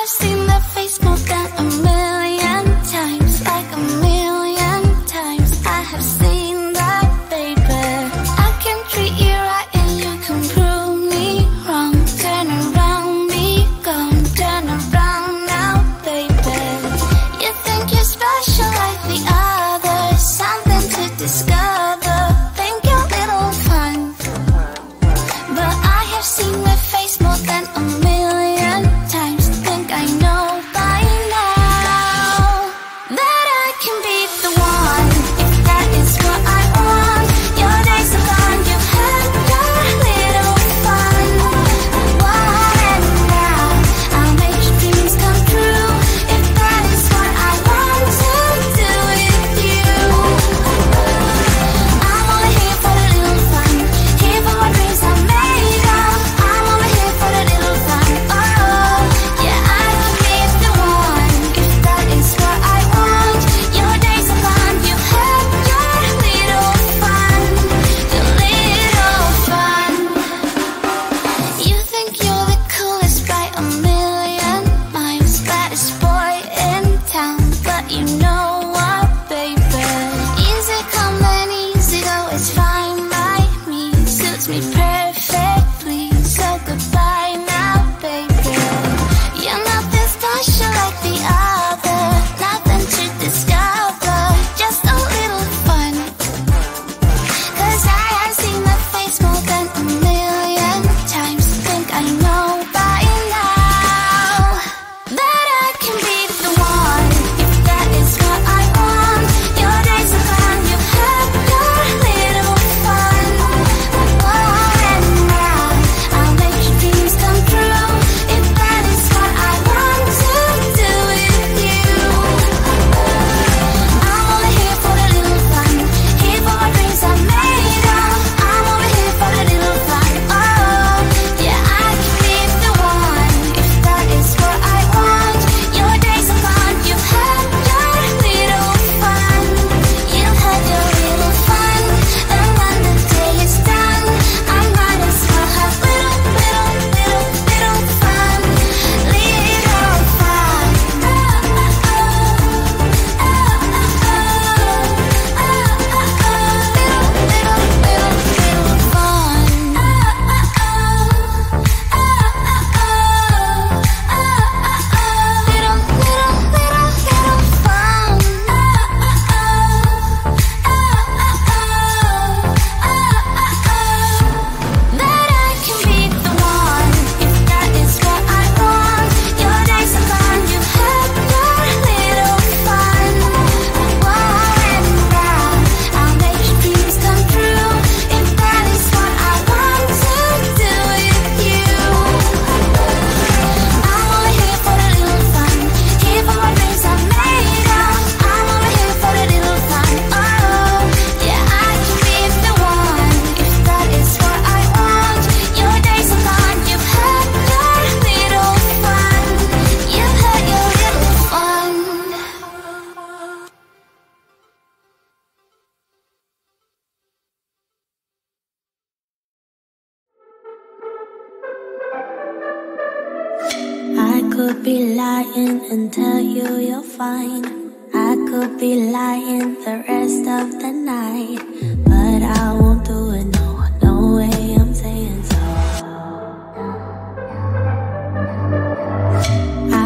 seen that face more than a million times, like a million times. I have seen that, baby. I can treat you right and you can prove me wrong. Turn around, be gone, turn around now, baby. You think you're special like the others, something to discover. Think you're little fun, but I have seen that face more than a million times. Think I know by now that I can be the one, if that is what I want. Your days are gone, you had your little fun. And now I'll make your dreams come true, if that is what I want to do with you. I'm only here for the little fun, here for my dreams are made of. I'm only here for the little fun. Oh, yeah, I can be the one, if that is what I want. Your days are gone, you had your little fun, your little fun. You think you're the coolest by a million miles, baddest boy in town, but you know what, baby? Easy come and easy go, it's fine by me, suits me perfectly. So goodbye now, baby. You're nothing special like the other, nothing to discover, just a little fun. 'Cause I have seen that face more than a million times. Think I know by now that I can be the one, if that is what I want. Your days are gone, you had your little fun. And now I'll make your dreams come true, if that is what I want to do with you. I'm only here for the little fun, here for my dreams are made of. I'm only here for the little fun. Oh, yeah, I can be the one, if that is what I want. Your days are gone, you had your little fun. You had your little fun, and when the day is done, I might as well have little fun. Little fun. That I can be the one, if that is what I want. Your days are gone, you had your little fun. And now I'll make your dreams come true, if that is what I want to do with you. I'm only here for the little fun, here for my dreams are made of. I'm only here for the little fun. Oh, yeah, I can be the one, if that is what I want. Your days are gone, you've had your little fun. You've had your little fun. I could be lying and tell you you're fine. I could be lying the rest of the night, but I won't do it, no, no way I'm saying so.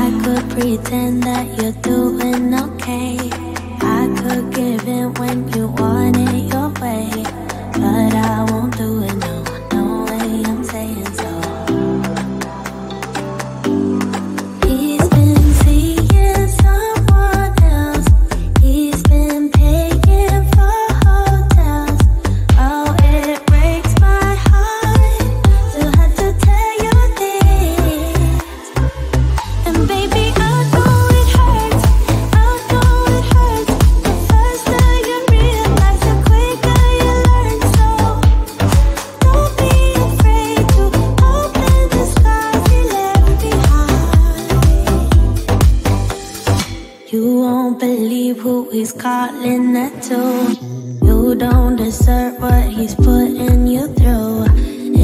I could pretend that you're doing okay. I could give in when you want it your way, but I won't do it, no, no way I'm saying so. He's been seeing someone else. He's been paying for hotels. Oh, it breaks my heart to have to tell you this. And baby, I know it hurts. I know it hurts. The faster you realize, the quicker you learn. So don't be afraid to open the scars he left behind. You won't believe who he's calling that to. You don't deserve what he's putting you through.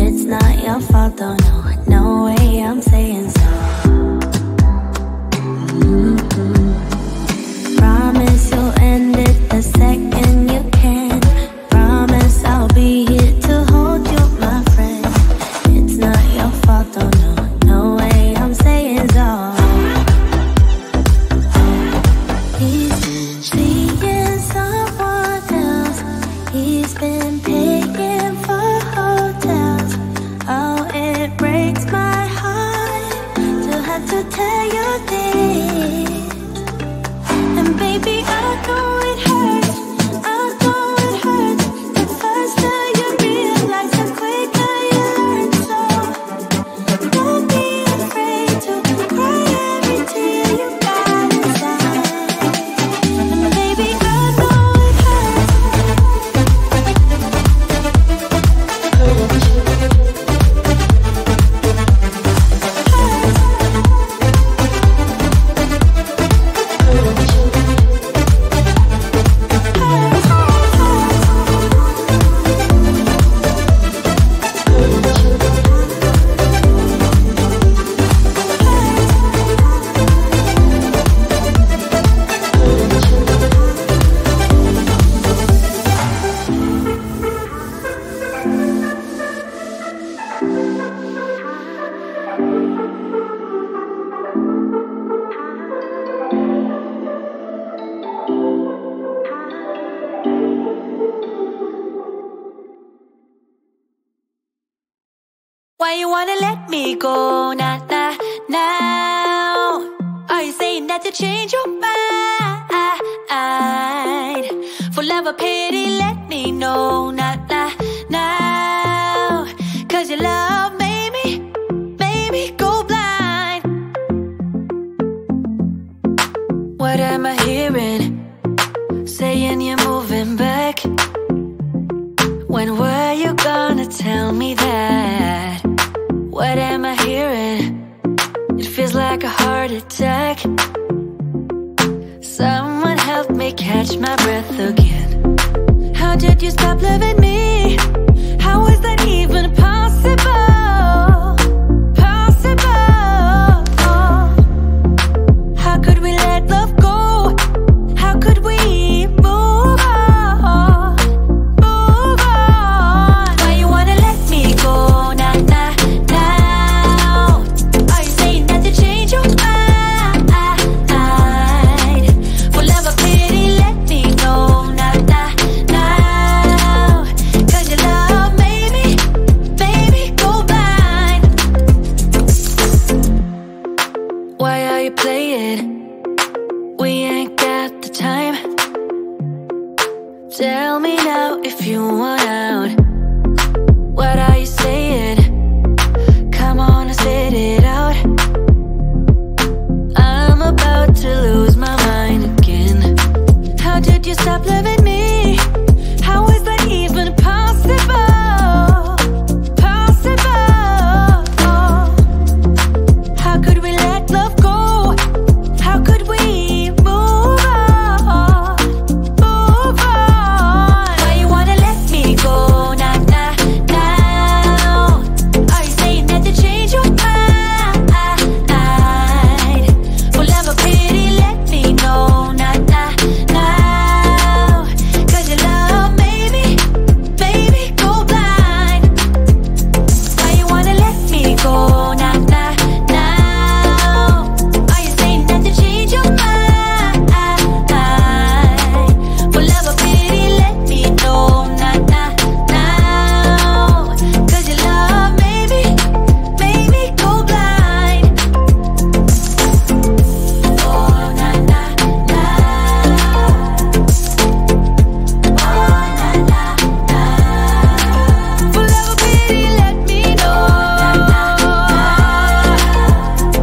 It's not your fault, though, no, no way I'm saying so. me go now, now, now? Are you saying that you change your mind? For love or pity, let me know now, now, now. Cause your love made me go blind. What am I hearing? Saying you're moving back. When were you gonna tell me that? What am I hearing? It feels like a heart attack. Someone help me catch my breath again. How did you stop loving me? How is that even possible? Possible. How could we let love go? How could we move on? Move on. Why you wanna let me go now, now, now? Are you saying that you change your mind? For love or pity, let me know now, now, now. Cause your love made me go blind. Why are you playing? We ain't got the time. Tell me now if you want out. What are you saying? Come on and spit it out. I'm about to lose my mind again. How did you stop loving me? How is that even possible? Possible. How could we let love go? How could we move on? Move on. Why you wanna let me go now, now, now? Are you saying that you change your mind? For love or pity, let me know now, now, now. Cause your love made me go blind. Why you wanna let me go now, now, now? Are you saying that you change your mind? For love or pity, let me know now, now, now. Cause your love made me go blind. Oh, na, na, na. Oh, na, na, na. For love or pity, let me know.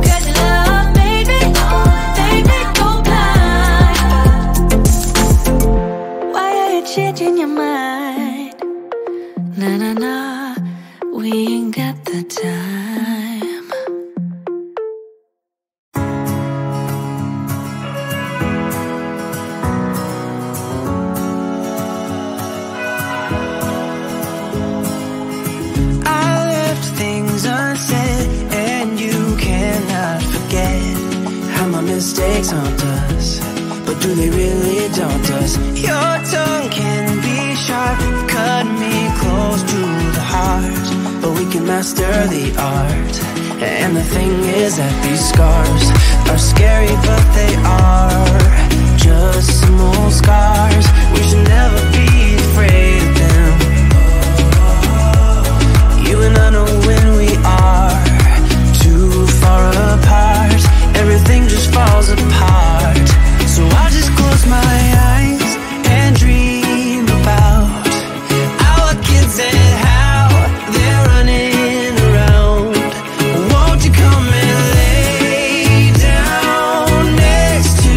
Cause your love made me go blind. Why are you changing your mind? Na na na, we ain't got the time. I left things unsaid, and you cannot forget how my mistakes haunt us. But do they really daunt us? Your tongue can be sharp, cut me close to the heart. But we can master the art. And the thing is that these scars are scary, but they are just some old scars. We should never be afraid of them. You and I know when we are too far apart, everything just falls apart. So I just close my eyes and dream about our kids and how they're running around. Won't you come and lay down next to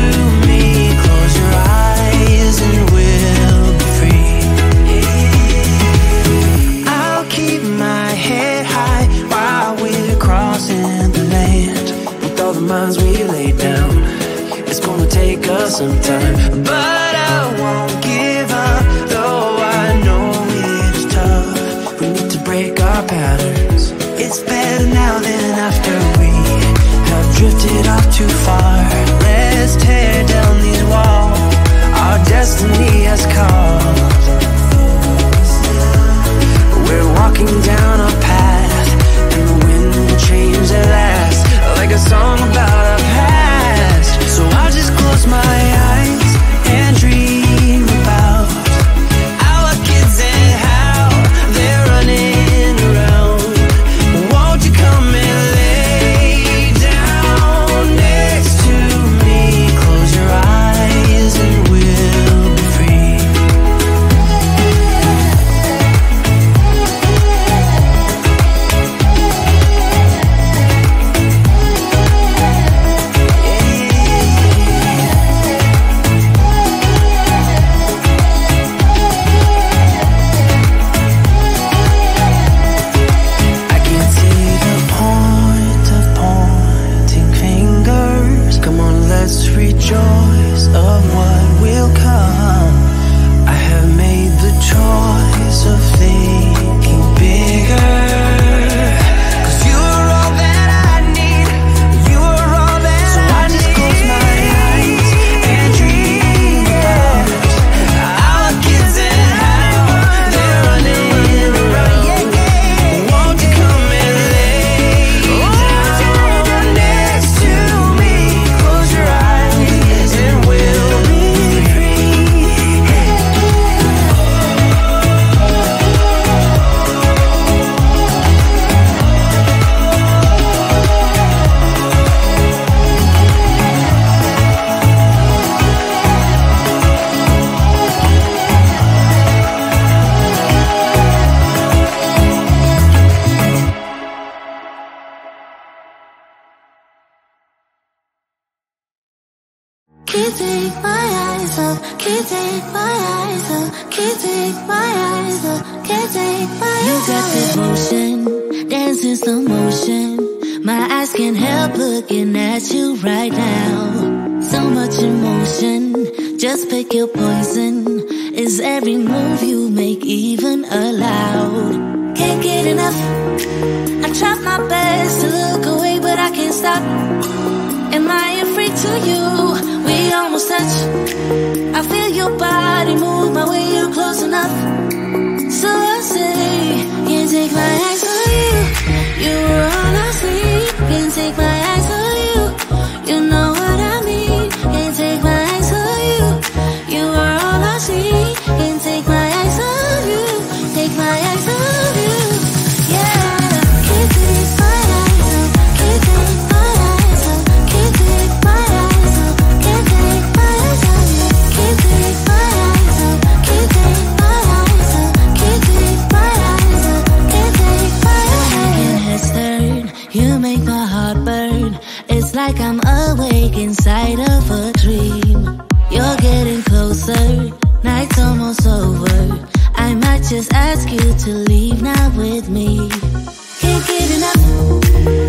me? Close your eyes and we'll be free. I'll keep my head high while we're crossing the land. With all the minds we lay down, it's gonna take us some time, but I won't give up, though I know it's tough. We need to break our patterns. It's better now than after we have drifted off too far. Let's tear down these walls our destiny has called. We're walking down a path, and the wind will change at last, like a song about our past. So I just close my eyes and dream about our kids and how they're running around. Won't you come in? can't take my eyes off, can't take my eyes off, can't take my eyes off, can't take my eyes off. You got this motion, dance in slow motion. My eyes can't help looking at you right now. So much emotion, just pick your poison. Is every move you make even allowed? Can't get enough. I try my best to look away, but I can't stop. Am I a freak to you? We almost touch. I feel your body move my way, you're close enough. So I say, can't take my eyes on you. You were all I see. Can't take my eyes on you. You know what I mean. Can't take my eyes on you. You were all I see. Can't take my eyes on you. Take my eyes on you. Yeah. Can't take my eyes off. Can't take my eyes off. Can't take my eyes off. Can't take my eyes on you. Can't take my eyes off. Can't take my eyes off. Can't take my eyes off. Can't take my eyes off. Your head stirred. You make my heart burn. It's like I'm awake inside of a dream. You're getting closer. Night's almost over. I might just ask you to leave now with me. Can't get enough.